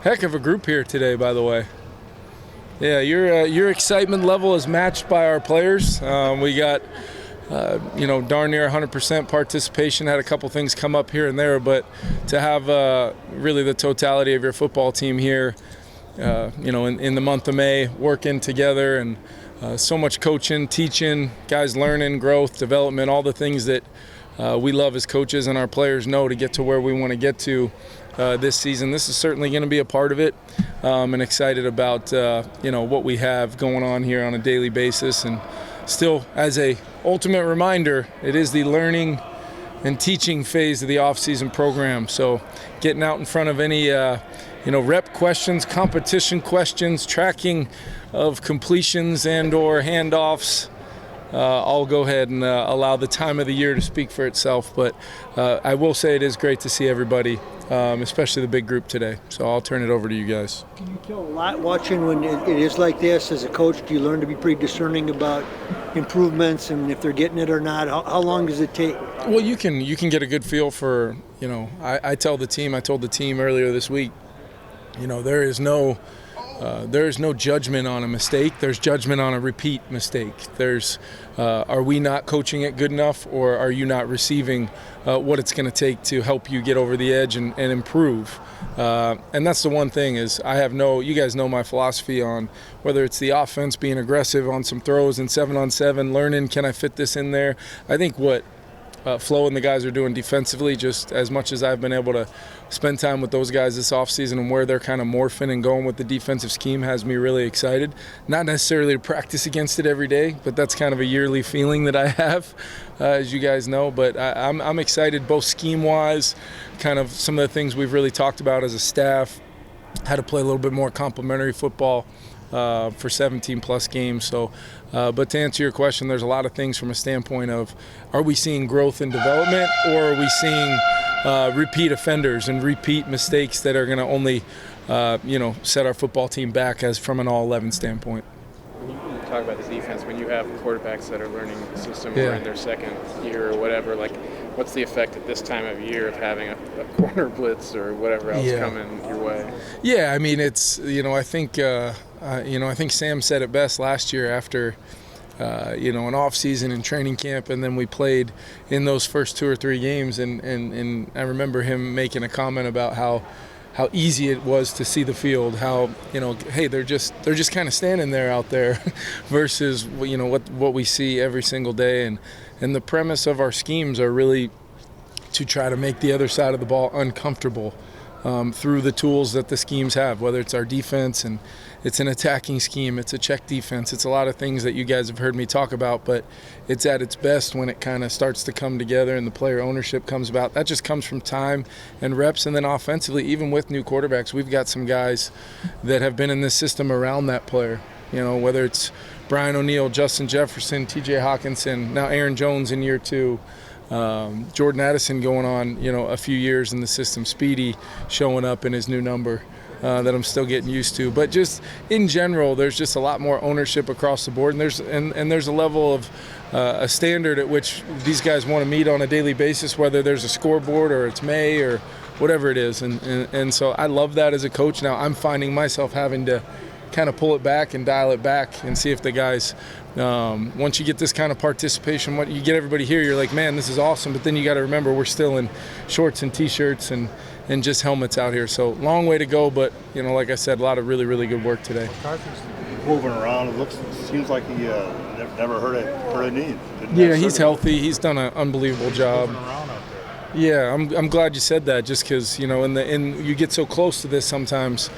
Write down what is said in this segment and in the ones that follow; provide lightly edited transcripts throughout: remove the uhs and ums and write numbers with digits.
Heck of a group here today, by the way. Yeah, your excitement level is matched by our players. We got, darn near 100% participation. Had a couple things come up here and there, but to have really the totality of your football team here, in the month of May, working together, and so much coaching, teaching, guys learning, growth, development, all the things that we love as coaches and our players know to get to where we want to get to this season. This is certainly going to be a part of it, and excited about what we have going on here on a daily basis. And still, as a ultimate reminder, it is the learning and teaching phase of the off-season program. So getting out in front of any rep questions, competition questions, tracking of completions and or handoffs, I'll go ahead and allow the time of the year to speak for itself. But I will say it is great to see everybody, especially the big group today. So I'll turn it over to you guys. Can you tell a lot watching when it is like this as a coach? Do you learn to be pretty discerning about improvements and if they're getting it or not? How long does it take? Well, you can get a good feel for, I told the team earlier this week, there is no judgment on a mistake. There's judgment on a repeat mistake. There's, are we not coaching it good enough, or are you not receiving what it's going to take to help you get over the edge and improve? And that's the one thing is you guys know my philosophy on whether it's the offense being aggressive on some throws and 7-on-7, learning, can I fit this in there? I think what Flo and the guys are doing defensively, just as much as I've been able to spend time with those guys this offseason and where they're kind of morphing and going with the defensive scheme has me really excited. Not necessarily to practice against it every day, but that's kind of a yearly feeling that I have, as you guys know. But I'm excited both scheme-wise, kind of some of the things we've really talked about as a staff, how to play a little bit more complementary football for 17-plus games. So, but to answer your question, there's a lot of things from a standpoint of, are we seeing growth and development, or are we seeing repeat offenders and repeat mistakes that are going to only, set our football team back as from an all-11 standpoint? When you talk about the defense, when you have quarterbacks that are learning the system or in their second year or whatever, what's the effect at this time of year of having a corner blitz or whatever else coming your way? Yeah, I mean, it's, I think Sam said it best last year after, an off-season and training camp, and then we played in those first 2 or 3 games, and I remember him making a comment about how easy it was to see the field, how, hey, they're just kind of standing there out there versus, what we see every single day. And the premise of our schemes are really to try to make the other side of the ball uncomfortable through the tools that the schemes have, whether it's our defense and it's an attacking scheme, it's a check defense, it's a lot of things that you guys have heard me talk about, but it's at its best when it kind of starts to come together and the player ownership comes about. That just comes from time and reps. And then offensively, even with new quarterbacks, we've got some guys that have been in this system around that player, whether it's Brian O'Neill, Justin Jefferson, TJ Hawkinson, now Aaron Jones in year 2, Jordan Addison going on, a few years in the system, Speedy showing up in his new number that I'm still getting used to. But just in general, there's just a lot more ownership across the board, and there's a level of a standard at which these guys want to meet on a daily basis, whether there's a scoreboard or it's May or whatever it is. And so I love that as a coach. Now I'm finding myself having to kind of pull it back and dial it back and see if the guys, once you get this kind of participation, you get everybody here, you're like, man, this is awesome. But then you got to remember we're still in shorts and T-shirts and just helmets out here. So long way to go, but, like I said, a lot of really, really good work today. McCarthy's moving around. Seems like he never hurt a knee. Yeah, he's healthy. He's done an unbelievable job. Moving around out there. Yeah, I'm glad you said that, just because, you get so close to this sometimes.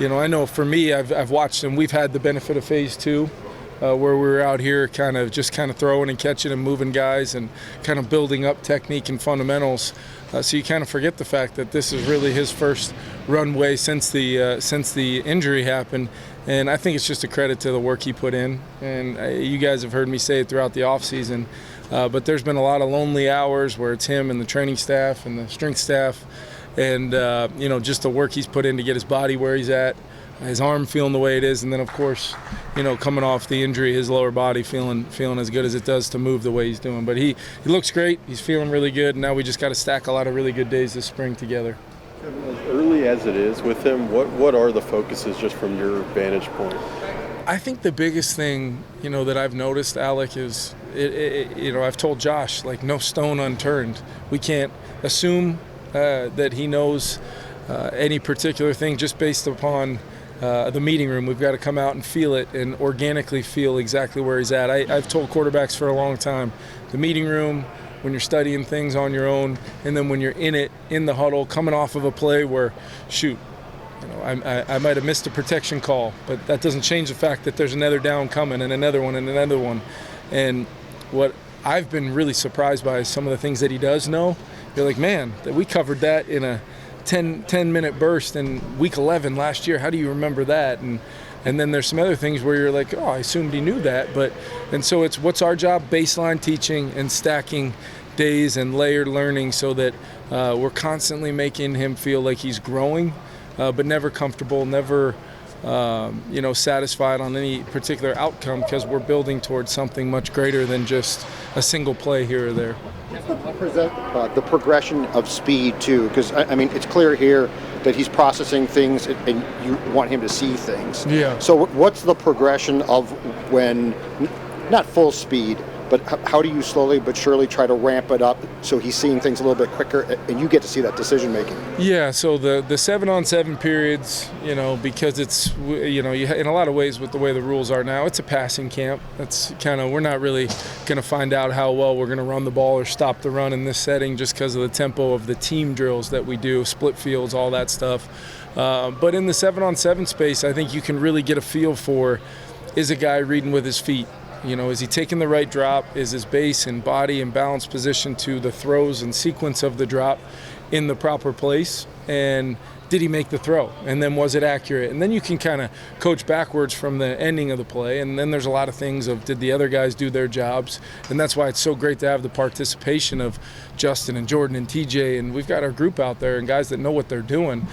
I know for me, I've watched, and we've had the benefit of phase 2, where we were out here kind of throwing and catching and moving guys and kind of building up technique and fundamentals. So you kind of forget the fact that this is really his first runway since the injury happened. And I think it's just a credit to the work he put in. And you guys have heard me say it throughout the offseason, but there's been a lot of lonely hours where it's him and the training staff and the strength staff, and just the work he's put in to get his body where he's at, his arm feeling the way it is, and then of course, coming off the injury, his lower body feeling as good as it does to move the way he's doing. But he looks great. He's feeling really good, and now we just got to stack a lot of really good days this spring together. As early as it is with him, what are the focuses just from your vantage point? I think the biggest thing, that I've noticed, Alec, is, I've told Josh, like, no stone unturned. We can't assume that he knows any particular thing just based upon the meeting room. We've got to come out and feel it and organically feel exactly where he's at. I've told quarterbacks for a long time, the meeting room, when you're studying things on your own, and then when you're in the huddle, coming off of a play where, I might have missed a protection call, but that doesn't change the fact that there's another down coming and another one and another one. And what I've been really surprised by is some of the things that he does know. You're like, man, that we covered that in a 10-minute burst in week 11 last year. How do you remember that? And then there's some other things where you're like, oh, I assumed he knew that. And so it's what's our job? Baseline teaching and stacking days and layered learning so that we're constantly making him feel like he's growing, but never comfortable, never satisfied on any particular outcome, because we're building towards something much greater than just a single play here or there. The progression of speed too, because it's clear here that he's processing things and you want him to see things. Yeah. So what's the progression of when, not full speed, but how do you slowly but surely try to ramp it up so he's seeing things a little bit quicker and you get to see that decision making? Yeah, so the 7-on-7 periods, because it's, in a lot of ways with the way the rules are now, it's a passing camp. That's we're not really going to find out how well we're going to run the ball or stop the run in this setting just because of the tempo of the team drills that we do, split fields, all that stuff. But in the 7-on-7 space, I think you can really get a feel for, is a guy reading with his feet? Is he taking the right drop? Is his base and body and balance position to the throws and sequence of the drop in the proper place? And did he make the throw? And then was it accurate? And then you can kind of coach backwards from the ending of the play. And then there's a lot of things of, did the other guys do their jobs? And that's why it's so great to have the participation of Justin and Jordan and TJ. And we've got our group out there and guys that know what they're doing,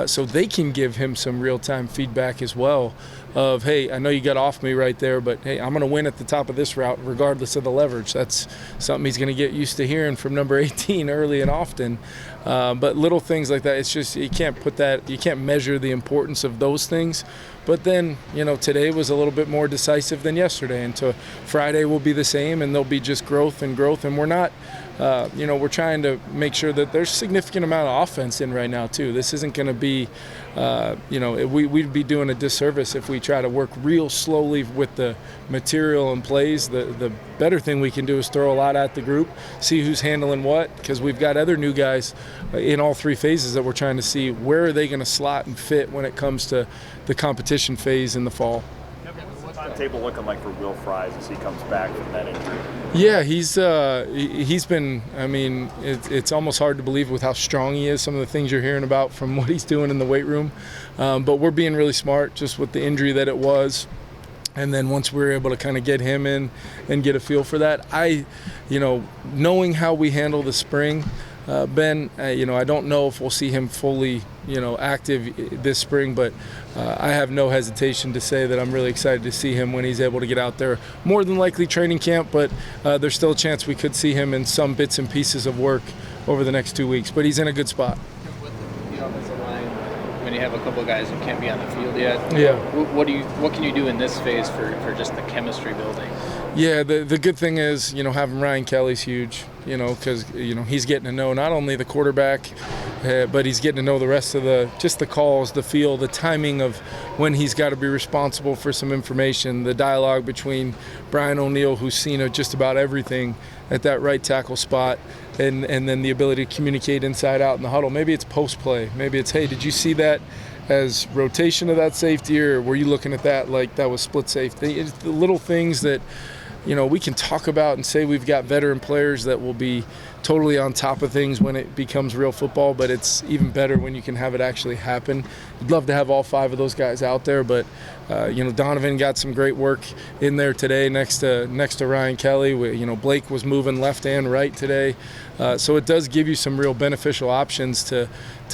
so they can give him some real-time feedback as well of, hey, I know you got off me right there, but hey, I'm going to win at the top of this route regardless of the leverage. That's something he's going to get used to hearing from number 18 early and often. But little things like that, it's just, you can't measure the importance of those things. But then, today was a little bit more decisive than yesterday, and to Friday will be the same, and there'll be just growth. And we're not, we're trying to make sure that there's a significant amount of offense in right now too. This isn't going to be, we'd be doing a disservice if we try to work real slowly with the material and plays. The better thing we can do is throw a lot at the group, see who's handling what, because we've got other new guys in all three phases that we're trying to see where are they going to slot and fit when it comes to the competition phase in the fall. What's the timetable looking like for Will Fries as he comes back from that injury? Yeah, he's been, it's almost hard to believe with how strong he is, some of the things you're hearing about from what he's doing in the weight room. But we're being really smart just with the injury that it was. And then once we were able to kind of get him in and get a feel for that, knowing how we handle the spring, Ben, I don't know if we'll see him fully, active this spring, but I have no hesitation to say that I'm really excited to see him when he's able to get out there. More than likely training camp, but there's still a chance we could see him in some bits and pieces of work over the next 2 weeks. But he's in a good spot. With the offensive line, when you have a couple of guys who can't be on the field yet, yeah. What can you do in this phase for just the chemistry building? Yeah, the good thing is, having Ryan Kelly's huge, because, he's getting to know not only the quarterback, but he's getting to know the rest of the calls, the feel, the timing of when he's got to be responsible for some information, the dialogue between Brian O'Neill, who's seen just about everything at that right tackle spot, and then the ability to communicate inside out in the huddle. Maybe it's post-play. Maybe it's, hey, did you see that as rotation of that safety, or were you looking at that like that was split safety? It's the little things that, we can talk about and say we've got veteran players that will be totally on top of things when it becomes real football, but it's even better when you can have it actually happen. I'd love to have all 5 of those guys out there, but Donovan got some great work in there today next to Ryan Kelly. Blake was moving left and right today, so it does give you some real beneficial options to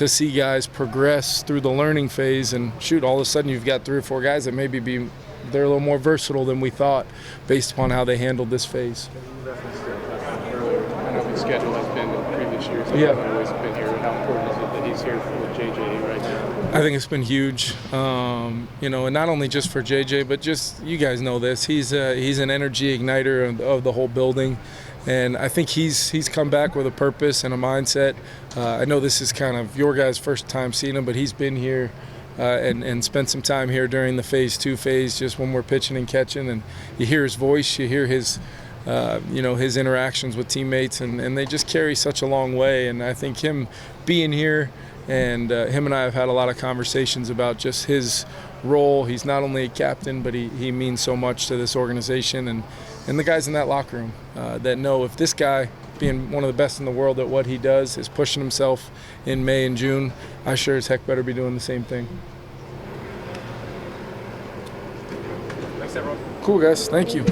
see guys progress through the learning phase, and all of a sudden you've got 3 or 4 guys that maybe they're a little more versatile than we thought based upon how they handled this phase. I know the schedule has been in previous years. Yeah. I've always been here. How important is it that he's here with JJ I think it's been huge, you know, and not only just for JJ, but just you guys know this. He's an energy igniter of the whole building, and I think he's come back with a purpose and a mindset. I know this is kind of your guys' first time seeing him, but he's been here and spent some time here during the phase 2 phase, just when we're pitching and catching, and you hear his voice, you hear his you know, his interactions with teammates, and they just carry such a long way. And I think him being here, and him and I have had a lot of conversations about just his role. He's not only a captain, but he means so much to this organization and the guys in that locker room that know if this guy, being one of the best in the world at what he does, is pushing himself in May and June, I sure as heck better be doing the same thing. Thanks, everyone. Cool, guys. Thank you.